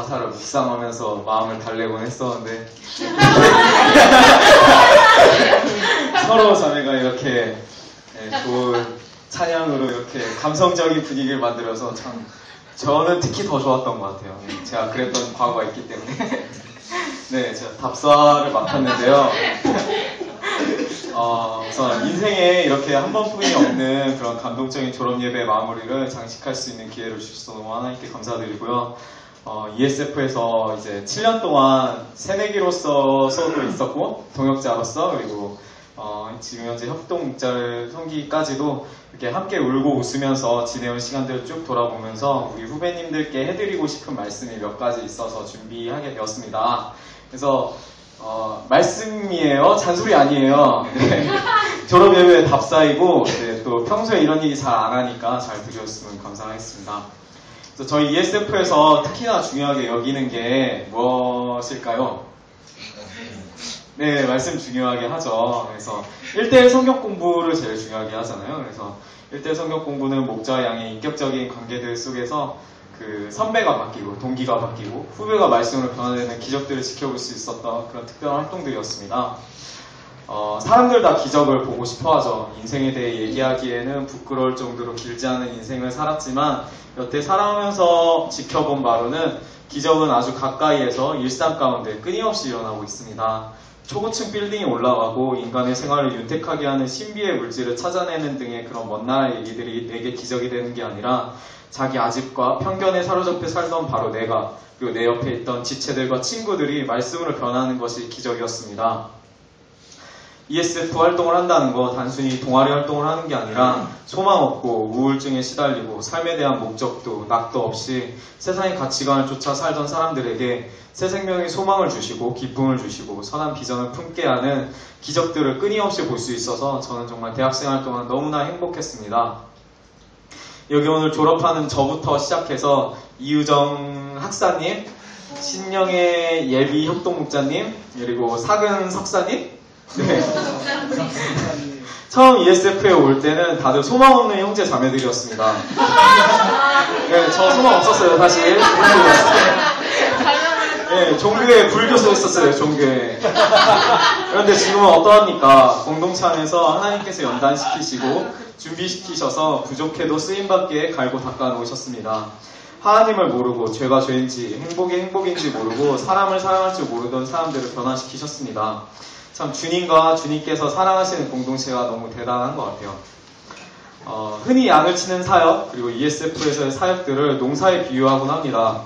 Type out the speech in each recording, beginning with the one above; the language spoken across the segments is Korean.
가사를 묵상하면서 마음을 달래곤 했었는데 서로 자매가 이렇게 좋은 찬양으로 이렇게 감성적인 분위기를 만들어서 참 저는 특히 더 좋았던 것 같아요. 제가 그랬던 과거가 있기 때문에 네, 제가 답사를 맡았는데요. 우선 인생에 이렇게 한 번뿐이 없는 그런 감동적인 졸업 예배 마무리를 장식할 수 있는 기회를 주셔서 너무 하나님께 감사드리고요. ESF에서 이제 7년 동안 새내기로서도 있었고 동역자로서 그리고 지금 현재 협동목자를 섬기기까지도 이렇게 함께 울고 웃으면서 지내온 시간들을 쭉 돌아보면서 우리 후배님들께 해드리고 싶은 말씀이 몇 가지 있어서 준비하게 되었습니다. 그래서 말씀이에요. 잔소리 아니에요. 네. 졸업예배 답사이고 네, 또 평소에 이런 얘기 잘 안 하니까 잘 들으셨으면 감사하겠습니다. 그래서 저희 ESF에서 특히나 중요하게 여기는 게 무엇일까요? 네, 말씀 중요하게 하죠. 그래서 1대1 성경 공부를 제일 중요하게 하잖아요. 그래서 1대1 성경 공부는 목자와 양의 인격적인 관계들 속에서 그 선배가 바뀌고 동기가 바뀌고 후배가 말씀으로 변화되는 기적들을 지켜볼 수 있었던 그런 특별한 활동들이었습니다. 사람들 다 기적을 보고 싶어 하죠. 인생에 대해 얘기하기에는 부끄러울 정도로 길지 않은 인생을 살았지만 여태 살아오면서 지켜본 바로는 기적은 아주 가까이에서 일상 가운데 끊임없이 일어나고 있습니다. 초고층 빌딩이 올라가고 인간의 생활을 윤택하게 하는 신비의 물질을 찾아내는 등의 그런 먼 나라 얘기들이 내게 기적이 되는 게 아니라 자기 아집과 편견에 사로잡혀 살던 바로 내가 그리고 내 옆에 있던 지체들과 친구들이 말씀으로 변하는 것이 기적이었습니다. ESF 활동을 한다는 거 단순히 동아리 활동을 하는 게 아니라 소망 없고 우울증에 시달리고 삶에 대한 목적도 낙도 없이 세상의 가치관을 쫓아 살던 사람들에게 새 생명의 소망을 주시고 기쁨을 주시고 선한 비전을 품게 하는 기적들을 끊임없이 볼 수 있어서 저는 정말 대학생활 동안 너무나 행복했습니다. 여기 오늘 졸업하는 저부터 시작해서 이유정 학사님, 신영의 예비 협동목자님, 그리고 사근 석사님 네. 처음 ESF에 올 때는 다들 소망 없는 형제 자매들이었습니다. 네, 저 소망 없었어요, 사실. 네, 종교에 불교 써 있었어요, 종교에. 그런데 지금은 어떠합니까? 공동체 안에서 하나님께서 연단시키시고 준비시키셔서 부족해도 쓰임받기에 갈고 닦아 놓으셨습니다. 하나님을 모르고 죄가 죄인지 행복이 행복인지 모르고 사람을 사랑할 줄 모르던 사람들을 변화시키셨습니다. 참 주님과 주님께서 사랑하시는 공동체가 너무 대단한 것 같아요. 흔히 양을 치는 사역 그리고 ESF에서의 사역들을 농사에 비유하곤 합니다.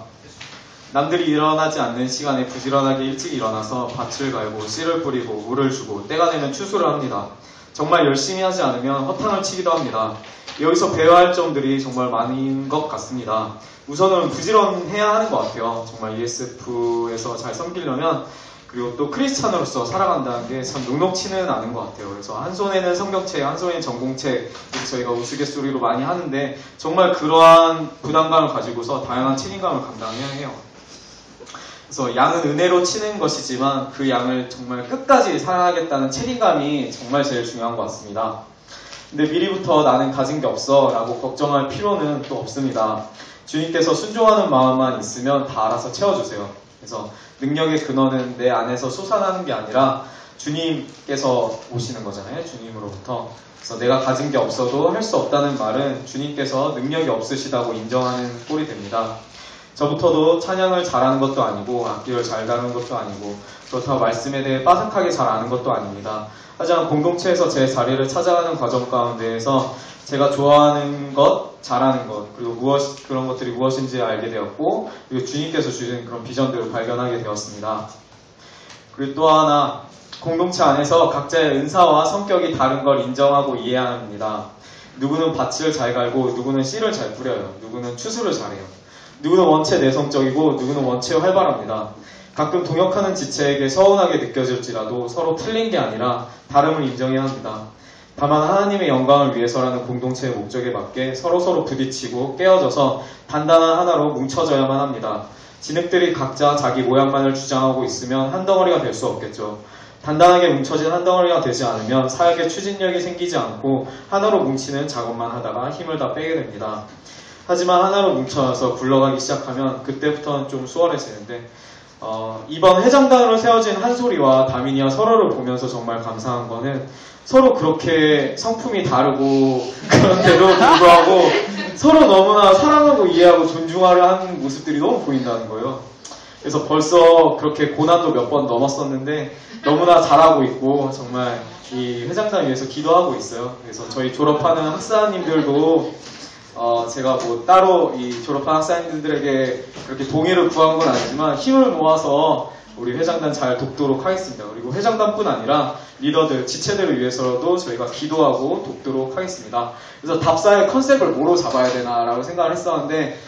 남들이 일어나지 않는 시간에 부지런하게 일찍 일어나서 밭을 갈고 씨를 뿌리고 물을 주고 때가 되면 추수를 합니다. 정말 열심히 하지 않으면 허탕을 치기도 합니다. 여기서 배워야 할 점들이 정말 많은 것 같습니다. 우선은 부지런해야 하는 것 같아요. 정말 ESF에서 잘 섬기려면 그리고 또 크리스찬으로서 살아간다는 게 참 녹록치는 않은 것 같아요. 그래서 한 손에는 성경책, 한 손에는 전공책 저희가 우스갯소리로 많이 하는데 정말 그러한 부담감을 가지고서 다양한 책임감을 감당해야 해요. 그래서 양은 은혜로 치는 것이지만 그 양을 정말 끝까지 사랑하겠다는 책임감이 정말 제일 중요한 것 같습니다. 근데 미리부터 나는 가진 게 없어 라고 걱정할 필요는 또 없습니다. 주님께서 순종하는 마음만 있으면 다 알아서 채워주세요. 그래서 능력의 근원은 내 안에서 솟아나는 게 아니라 주님께서 오시는 거잖아요. 주님으로부터. 그래서 내가 가진 게 없어도 할 수 없다는 말은 주님께서 능력이 없으시다고 인정하는 꼴이 됩니다. 저부터도 찬양을 잘하는 것도 아니고 악기를 잘 다루는 것도 아니고 그렇다고 말씀에 대해 빠삭하게 잘 아는 것도 아닙니다. 하지만 공동체에서 제 자리를 찾아가는 과정 가운데에서 제가 좋아하는 것, 잘하는 것, 그리고 그런 것들이 무엇인지 알게 되었고 그리고 주님께서 주신 그런 비전들을 발견하게 되었습니다. 그리고 또 하나 공동체 안에서 각자의 은사와 성격이 다른 걸 인정하고 이해해야 합니다. 누구는 밭을 잘 갈고 누구는 씨를 잘 뿌려요. 누구는 추수를 잘해요. 누구는 원체 내성적이고 누구는 원체 활발합니다. 가끔 동역하는 지체에게 서운하게 느껴질지라도 서로 틀린 게 아니라 다름을 인정해야 합니다. 다만 하나님의 영광을 위해서라는 공동체의 목적에 맞게 서로서로 부딪히고 깨어져서 단단한 하나로 뭉쳐져야만 합니다. 진흙들이 각자 자기 모양만을 주장하고 있으면 한 덩어리가 될 수 없겠죠. 단단하게 뭉쳐진 한 덩어리가 되지 않으면 사역에 추진력이 생기지 않고 하나로 뭉치는 작업만 하다가 힘을 다 빼게 됩니다. 하지만 하나로 뭉쳐서 굴러가기 시작하면 그때부터는 좀 수월해지는데 이번 회장단으로 세워진 한솔이와 다민이와 서로를 보면서 정말 감사한 거는 서로 그렇게 성품이 다르고 그런데도 불구하고 서로 너무나 사랑하고 이해하고 존중하려 하는 모습들이 너무 보인다는 거예요. 그래서 벌써 그렇게 고난도 몇 번 넘었었는데 너무나 잘하고 있고 정말 이 회장단 위해서 기도하고 있어요. 그래서 저희 졸업하는 학사님들도 제가 뭐 따로 이 졸업한 학사님들에게 그렇게 동의를 구한 건 아니지만 힘을 모아서 우리 회장단 잘 돕도록 하겠습니다. 그리고 회장단뿐 아니라 리더들, 지체들을 위해서도 저희가 기도하고 돕도록 하겠습니다. 그래서 답사의 컨셉을 뭐로 잡아야 되나라고 생각을 했었는데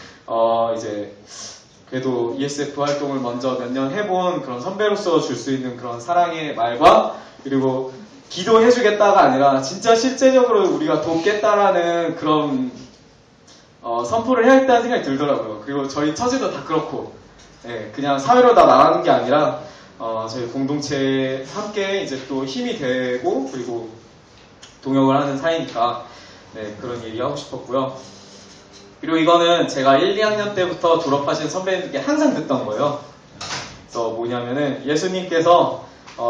이제 그래도 ESF 활동을 먼저 몇 년 해본 그런 선배로서 줄 수 있는 그런 사랑의 말과 그리고 기도해주겠다가 아니라 진짜 실제적으로 우리가 돕겠다라는 그런 선포를 해야겠다는 생각이 들더라고요. 그리고 저희 처지도 다 그렇고 그냥 사회로 다 나가는 게 아니라 저희 공동체에 함께 이제 또 힘이 되고 그리고 동역을 하는 사이니까 그런 얘기 하고 싶었고요. 그리고 이거는 제가 1, 2학년 때부터 졸업하신 선배님들께 항상 듣던 거예요. 그래서 뭐냐면은 예수님께서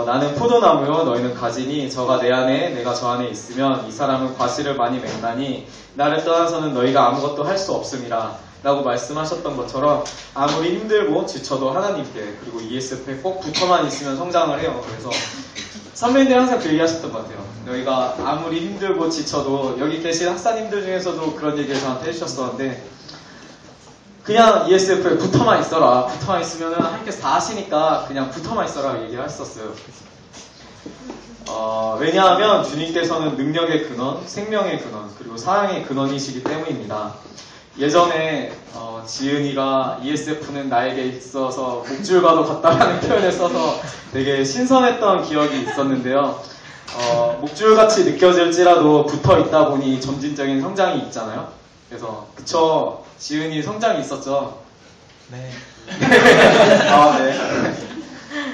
나는 포도나무요 너희는 가지니 저가 내 안에 내가 저 안에 있으면 이 사람은 과실을 많이 맺나니 나를 떠나서는 너희가 아무것도 할 수 없음이라 라고 말씀하셨던 것처럼 아무리 힘들고 지쳐도 하나님께 그리고 ESF에 꼭 붙어만 있으면 성장을 해요. 그래서 선배님들이 항상 그 얘기 하셨던 것 같아요. 너희가 아무리 힘들고 지쳐도 여기 계신 학사님들 중에서도 그런 얘기를 저한테 해주셨었는데 그냥 ESF에 붙어만 있어라. 붙어만 있으면 하나님께서 다 하시니까 그냥 붙어만 있어라 얘기를 하셨었어요. 왜냐하면 주님께서는 능력의 근원, 생명의 근원, 그리고 사랑의 근원이시기 때문입니다. 예전에 지은이가 ESF는 나에게 있어서 목줄과도 같다라는 표현을 써서 되게 신선했던 기억이 있었는데요. 목줄같이 느껴질지라도 붙어있다 보니 점진적인 성장이 있잖아요. 그래서 그쵸, 지은이 성장이 있었죠? 네. 네.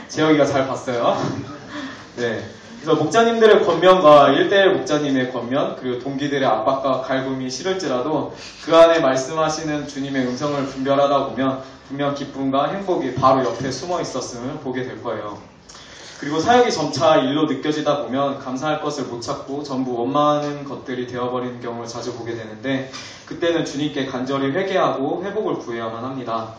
재혁이가 잘 봤어요. 네. 그래서 목자님들의 권면과 1대1 목자님의 권면, 그리고 동기들의 압박과 갈굼이 싫을지라도 그 안에 말씀하시는 주님의 음성을 분별하다 보면 분명 기쁨과 행복이 바로 옆에 숨어 있었음을 보게 될 거예요. 그리고 사역이 점차 일로 느껴지다 보면 감사할 것을 못 찾고 전부 원망하는 것들이 되어버리는 경우를 자주 보게 되는데 그때는 주님께 간절히 회개하고 회복을 구해야만 합니다.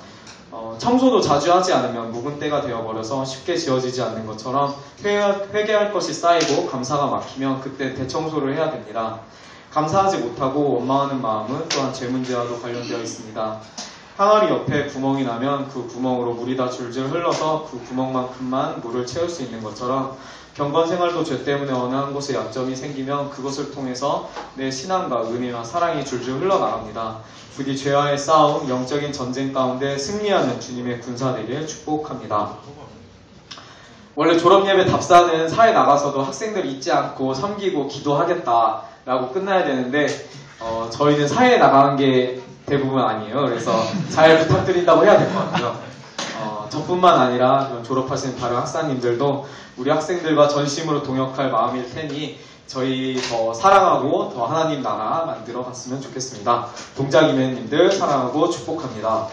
청소도 자주 하지 않으면 묵은 때가 되어버려서 쉽게 지어지지 않는 것처럼 회개할 것이 쌓이고 감사가 막히면 그때 대청소를 해야 됩니다. 감사하지 못하고 원망하는 마음은 또한 죄 문제와도 관련되어 있습니다. 항아리 옆에 구멍이 나면 그 구멍으로 물이 다 줄줄 흘러서 그 구멍만큼만 물을 채울 수 있는 것처럼 경건 생활도 죄 때문에 어느 한 곳에 약점이 생기면 그것을 통해서 내 신앙과 은혜와 사랑이 줄줄 흘러나갑니다. 부디 죄와의 싸움, 영적인 전쟁 가운데 승리하는 주님의 군사 되길 축복합니다. 원래 졸업예배 답사는 사회 나가서도 학생들 잊지 않고 섬기고 기도하겠다라고 끝나야 되는데 저희는 사회에 나가는 게 대부분 아니에요. 그래서 잘 부탁드린다고 해야 될 것 같아요. 저뿐만 아니라 졸업하신 다른 학사님들도 우리 학생들과 전심으로 동역할 마음일 테니 저희 더 사랑하고 더 하나님 나라 만들어 갔으면 좋겠습니다. 동작이맨님들 사랑하고 축복합니다.